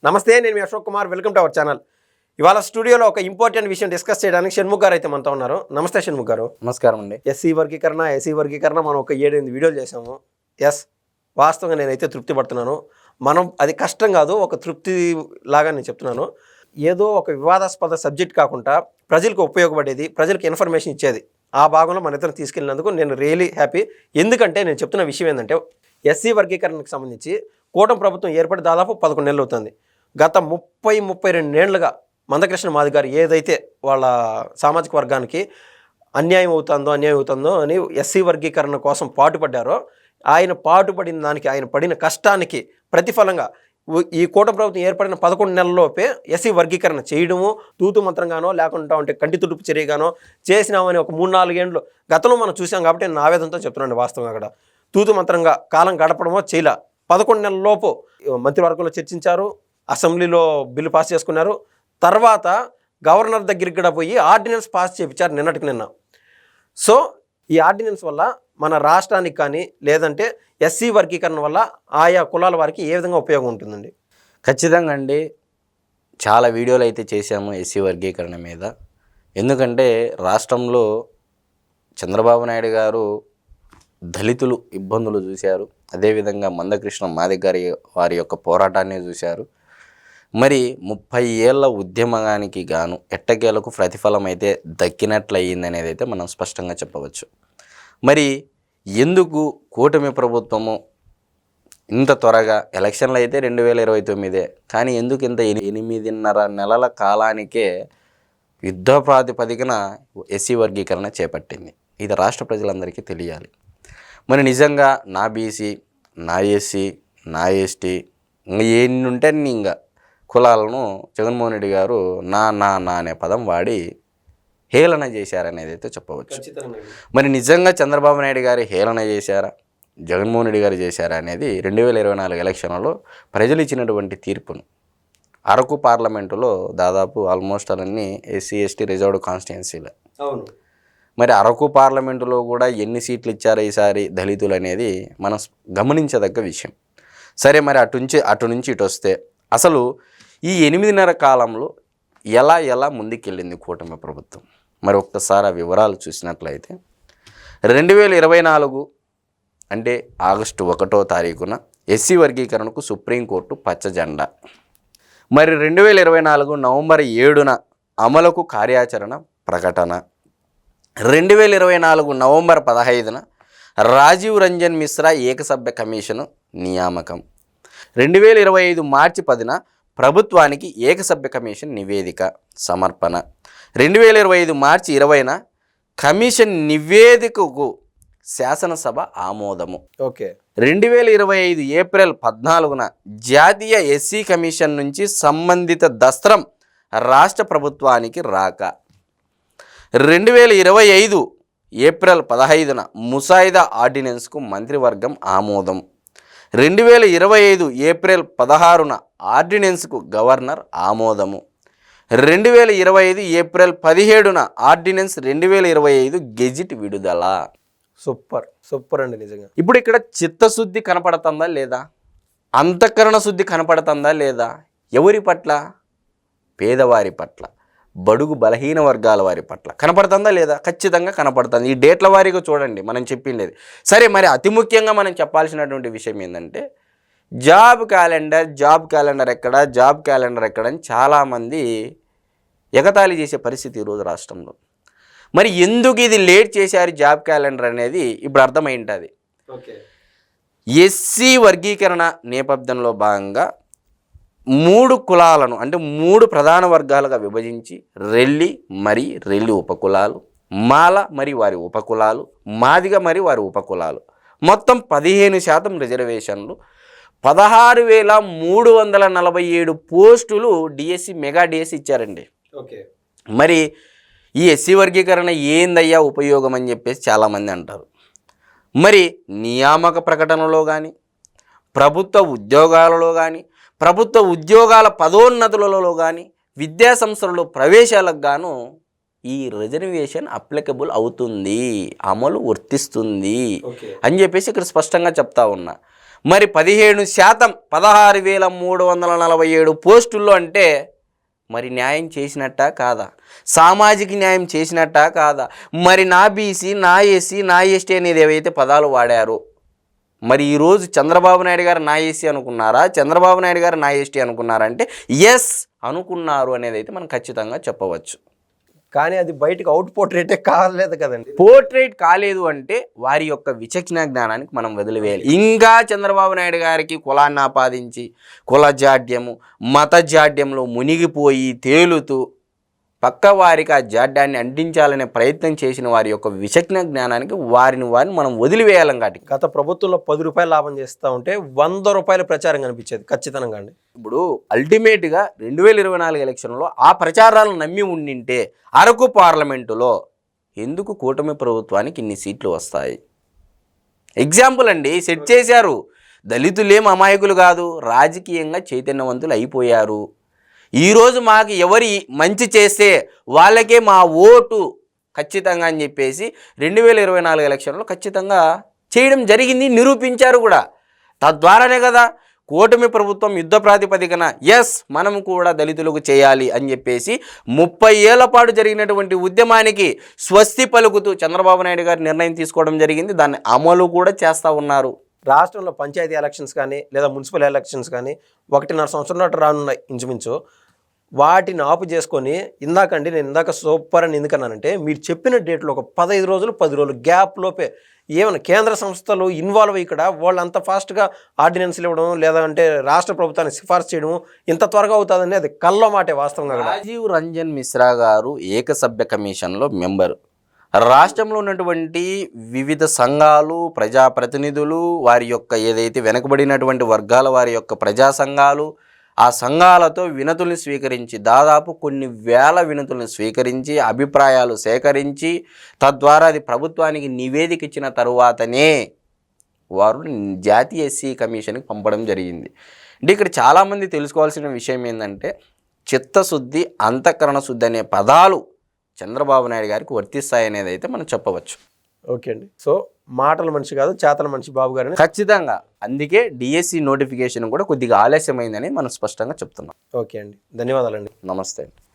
నమస్తే, నేను మీ Ashok Kumar. Welcome to our channel. ఇవాళ స్టూడియోలో ఒక ఇంపార్టెంట్ విషయం డిస్కస్ చేయడానికి షణ్ముఖ్ గారు అయితే మనతో ఉన్నారు. నమస్తే షణ్ముఖ్ గారు. నమస్కారం అండి. ఎస్సీ వర్గీకరణ మనం ఒక 7-8 వీడియోలు చేసాము. వాస్తవంగా నేనైతే తృప్తి పడుతున్నాను. మనం అది కష్టం కాదు, ఒక తృప్తి లాగా నేను చెప్తున్నాను. ఏదో ఒక వివాదాస్పద సబ్జెక్ట్ కాకుండా ప్రజలకు ఉపయోగపడేది, ప్రజలకు ఇన్ఫర్మేషన్ ఇచ్చేది, ఆ భాగంలో మన ఇద్దరు తీసుకెళ్ళినందుకు నేను రియలీ హ్యాపీ. ఎందుకంటే నేను చెప్తున్న విషయం ఏంటంటే, ఎస్సీ వర్గీకరణకు సంబంధించి కూటమి ప్రభుత్వం ఏర్పడి దాదాపు 11 నెలలు అవుతుంది. గత 32 ఏళ్లుగా మందకృష్ణ మాదిగ గారు ఏదైతే వాళ్ళ సామాజిక వర్గానికి అన్యాయం అవుతుందో అని ఎస్సీ వర్గీకరణ కోసం పాటుపడ్డారో, ఆయన పాటుపడిన దానికి, ఆయన పడిన కష్టానికి ప్రతిఫలంగా ఈ కూటమి ప్రభుత్వం ఏర్పడిన 11 నెలల్లోపే ఎస్సీ వర్గీకరణ చేయడము తూతు మంత్రంగానో లేకుండా ఉంటే కంటి తుడుపు చర్యగానో చేసినామని ఒక 3-4 ఏళ్ళు గతంలో మనం చూసాం. కాబట్టి నేను ఆవేదనతో చెప్తున్నాను. వాస్తవంగా అక్కడ తూతు మంత్రంగా కాలం గడపడమో చేయలే. 11 నెలలలోపు మంత్రివర్గంలో చర్చించారు, అసెంబ్లీలో బిల్లు పాస్ చేసుకున్నారు. తర్వాత గవర్నర్ దగ్గరికి కూడా పోయి ఆర్డినెన్స్ పాస్ చేయించారు నిన్నటికి నిన్న. సో ఈ ఆర్డినెన్స్ వల్ల మన రాష్ట్రానికి కానీ లేదంటే ఎస్సీ వర్గీకరణ వల్ల ఆయా కులాల వారికి ఏ విధంగా ఉపయోగం ఉంటుందండి? ఖచ్చితంగా అండి. చాలా వీడియోలు అయితే చేశాము ఎస్సీ వర్గీకరణ మీద. ఎందుకంటే రాష్ట్రంలో చంద్రబాబు నాయుడు గారు దళితులు ఇబ్బందులు చూశారు, అదేవిధంగా మందకృష్ణ మాదిగ గారి వారి యొక్క పోరాటాన్ని చూశారు. మరి 30 ఏళ్ల ఉద్యమానికి గాను ఎట్టకేలకు ప్రతిఫలం అయితే దక్కినట్లయింది అనేది అయితే మనం స్పష్టంగా చెప్పవచ్చు. మరి ఎందుకు కూటమి ప్రభుత్వము ఇంత త్వరగా, ఎలక్షన్లు అయితే 2029, కానీ ఎందుకు ఇంత 8.5 నెలల కాలానికే యుద్ధ ప్రాతిపదికన ఎస్సీ వర్గీకరణ చేపట్టింది? ఇది రాష్ట్ర ప్రజలందరికీ తెలియాలి. మరి నిజంగా నా బీసీ, నా ఎస్సీ, నా ఎస్టీ ఎన్ని ఉంటే ఇంకా కులాలను జగన్మోహన్ రెడ్డి గారు నా నా నా అనే పదం వాడి హేళన చేశారనేది అయితే చెప్పవచ్చు. మరి నిజంగా చంద్రబాబు నాయుడు గారు హేళన చేశారా, జగన్మోహన్ రెడ్డి గారు చేశారా అనేది 2024 ఎలక్షన్లలో ప్రజలు ఇచ్చినటువంటి తీర్పును. అరకు పార్లమెంటులో దాదాపు ఆల్మోస్ట్ అన్నీ ఎస్సీ ఎస్టీ రిజర్వ్డ్ కాన్స్టిట్యున్సీలే. అవును. మరి అరకు పార్లమెంటులో కూడా ఎన్ని సీట్లు ఇచ్చారో ఈసారి దళితులు అనేది మనం గమనించదగ్గ విషయం. సరే, మరి అటు నుంచి ఇటు వస్తే అసలు ఈ 8.5 కాలంలో ఎలా ముందుకెళ్ళింది కూటమి ప్రభుత్వం? మరి ఒక్కసారి ఆ వివరాలు చూసినట్లయితే 2024 అంటే ఆగస్టు 1వ తారీఖున ఎస్సీ వర్గీకరణకు సుప్రీంకోర్టు పచ్చ జెండా. మరి 2024 నవంబర్ 7న అమలుకు కార్యాచరణ ప్రకటన. 2024 నవంబర్ 15న రాజీవ్ రంజన్ మిశ్రా ఏకసభ్య కమిషను నియామకం. 2025 మార్చి 10న ప్రభుత్వానికి ఏకసభ్య కమిషన్ నివేదిక సమర్పణ. 2025 మార్చి 20న కమిషన్ నివేదికకు శాసనసభ ఆమోదము. 2025 ఏప్రిల్ 14న జాతీయ ఎస్సీ కమిషన్ నుంచి సంబంధిత దస్త్రం రాష్ట్ర ప్రభుత్వానికి రాక. 2025 ఏప్రిల్ 15న ముసాయిదా ఆర్డినెన్స్కు మంత్రివర్గం ఆమోదం. 2025 ఏప్రిల్ 16న ఆర్డినెన్స్కు గవర్నర్ ఆమోదము. 2025 ఏప్రిల్ 17న ఆర్డినెన్స్ 2025 గెజిట్ విడుదల. సూపర్ అండి నిజంగా. ఇప్పుడు ఇక్కడ చిత్తశుద్ధి కనపడుతుందా లేదా? అంతఃకరణ శుద్ధి కనపడుతుందా లేదా? ఎవరి పట్ల? పేదవారి పట్ల, బడుగు బలహీన వర్గాల వారి పట్ల కనపడుతుందా లేదా? ఖచ్చితంగా కనపడుతుంది. ఈ డేట్ల వారీగా చూడండి మనం చెప్పిండేది. సరే, మరి అతి ముఖ్యంగా మనం చెప్పాల్సినటువంటి విషయం ఏంటంటే జాబ్ క్యాలెండర్ ఎక్కడ అని చాలామంది ఎగతాళి చేసే పరిస్థితి ఈరోజు రాష్ట్రంలో. మరి ఎందుకు ఇది లేట్ చేశారు జాబ్ క్యాలెండర్ అనేది ఇప్పుడు అర్థమై ఉంటుంది. ఎస్సీ వర్గీకరణ నేపథ్యంలో భాగంగా 3 కులాలను, అంటే 3 ప్రధాన వర్గాలుగా విభజించి రెల్లి ఉపకులాలు, మాల మరి వారి ఉపకులాలు, మాదిగ మరి వారి ఉపకులాలు, మొత్తం 15% రిజర్వేషన్లు, 16,347 పోస్టులు డిఎస్సి, మెగా డిఎస్సి ఇచ్చారండి. మరి ఈ ఎస్సీ వర్గీకరణ ఏందయ్యా ఉపయోగం అని చెప్పేసి చాలామంది అంటారు. మరి నియామక ప్రకటనలో కానీ, ప్రభుత్వ ఉద్యోగాలలో కానీ, ప్రభుత్వ ఉద్యోగాల పదోన్నతులలో కానీ, విద్యా సంస్థలలో ప్రవేశాలకు గాను ఈ రిజర్వేషన్ అప్లికబుల్ అవుతుంది, అమలు వర్తిస్తుంది అని చెప్పేసి ఇక్కడ స్పష్టంగా చెప్తా ఉన్నా. మరి 17% 16,347 పోస్టుల్లో అంటే మరి న్యాయం చేసినట్టా కాదా? సామాజిక న్యాయం చేసినట్టా కాదా? మరి నా బీసీ, నా ఎస్సీ, నా ఎస్టీ అనేది ఏవైతే పదాలు వాడారో మరి ఈరోజు చంద్రబాబు నాయుడు గారు నా ఎస్సీ అనుకున్నారా, చంద్రబాబు నాయుడు గారు నా ఎస్టీ అనుకున్నారంటే ఎస్ అనుకున్నారు అనేది అయితే మనం ఖచ్చితంగా చెప్పవచ్చు. కానీ అది బయటకు అవుట్ పోర్ట్రేటే కాలేదు కదండి. పోర్ట్రేట్ కాలేదు అంటే వారి యొక్క విచక్షణ జ్ఞానానికి మనం వదిలివేయాలి. ఇంకా చంద్రబాబు నాయుడు గారికి కులాన్ని ఆపాదించి కుల జాడ్యము, మత జాడ్యంలో మునిగిపోయి తేలుతూ పక్క వారికి ఆ జాడ్యాన్ని అంటించాలనే ప్రయత్నం చేసిన వారి యొక్క విచక్షణ జ్ఞానానికి వారిని మనం వదిలివేయాలం. కాబట్టి గత ప్రభుత్వంలో 10 రూపాయలు లాభం చేస్తూ ఉంటే 100 రూపాయల ప్రచారం కనిపించేది ఖచ్చితంగా అండి. ఇప్పుడు అల్టిమేట్గా 2024 ఎలక్షన్లో ఆ ప్రచారాలను నమ్మి ఉండింటే అరకు పార్లమెంటులో ఎందుకు కూటమి ప్రభుత్వానికి ఇన్ని సీట్లు వస్తాయి? ఎగ్జాంపుల్ అండి, సెట్ చేశారు. దళితులేం అమాయకులు కాదు, రాజకీయంగా చైతన్యవంతులు అయిపోయారు. ఈరోజు మాకు ఎవరి మంచి చేస్తే వాళ్ళకే మా ఓటు ఖచ్చితంగా అని చెప్పేసి 2024 ఎలక్షన్లో ఖచ్చితంగా చేయడం జరిగింది, నిరూపించారు కూడా. తద్వారానే కదా కూటమి ప్రభుత్వం యుద్ధ ప్రాతిపదికన ఎస్ మనం కూడా దళితులకు చేయాలి అని చెప్పేసి 30 ఏళ్ల పాటు జరిగినటువంటి ఉద్యమానికి స్వస్తి పలుకుతూ చంద్రబాబు నాయుడు గారు నిర్ణయం తీసుకోవడం జరిగింది. దాన్ని అమలు కూడా చేస్తూ ఉన్నారు. రాష్ట్రంలో పంచాయతీ ఎలక్షన్స్ కానీ లేదా మున్సిపల్ ఎలక్షన్స్ కానీ 1.5 సంవత్సరం నాటి రానున్నాయి ఇంచుమించు. వాటిని ఆపు చేసుకొని నేను ఇందాక సూపర్ అని ఎందుకన్నానంటే మీరు చెప్పిన డేట్లో ఒక 15 రోజులు 10 రోజులు గ్యాప్ లోపే ఏమైనా కేంద్ర సంస్థలు ఇన్వాల్వ్ అయ్యి ఇక్కడ వాళ్ళు అంత ఫాస్ట్గా ఆర్డినెన్స్లు ఇవ్వడం లేదా అంటే రాష్ట్ర ప్రభుత్వాన్ని సిఫార్సు చేయడం ఇంత త్వరగా అవుతుందని అది కల్లో మాటే వాస్తవంగా. రాజీవ్ రంజన్ మిశ్రా గారు ఏకసభ్య కమిషన్లో మెంబరు. రాష్ట్రంలో ఉన్నటువంటి వివిధ సంఘాలు, ప్రజాప్రతినిధులు, వారి యొక్క ఏదైతే వెనుకబడినటువంటి వర్గాల వారి యొక్క ప్రజా సంఘాలు, ఆ సంఘాలతో వినతుల్ని స్వీకరించి దాదాపు కొన్ని వేల వినతుల్ని స్వీకరించి అభిప్రాయాలు సేకరించి తద్వారా అది ప్రభుత్వానికి నివేదిక ఇచ్చిన తరువాతనే వారు జాతీయ ఎస్సీ కమిషన్కి పంపడం జరిగింది. అంటే ఇక్కడ చాలామంది తెలుసుకోవాల్సిన విషయం ఏంటంటే చిత్తశుద్ధి, అంతఃకరణ శుద్ధి అనే పదాలు చంద్రబాబు నాయుడు గారికి వర్తిస్తాయనేది అయితే మనం చెప్పవచ్చు. ఓకే అండి. సో మాటల మనిషి కాదు, చేతల మనిషి బాబు గారిని ఖచ్చితంగా. అందుకే డిఎస్సి నోటిఫికేషన్ కూడా కొద్దిగా ఆలస్యమైందని మనం స్పష్టంగా చెప్తున్నాం. ఓకే అండి, ధన్యవాదాలండి. నమస్తే.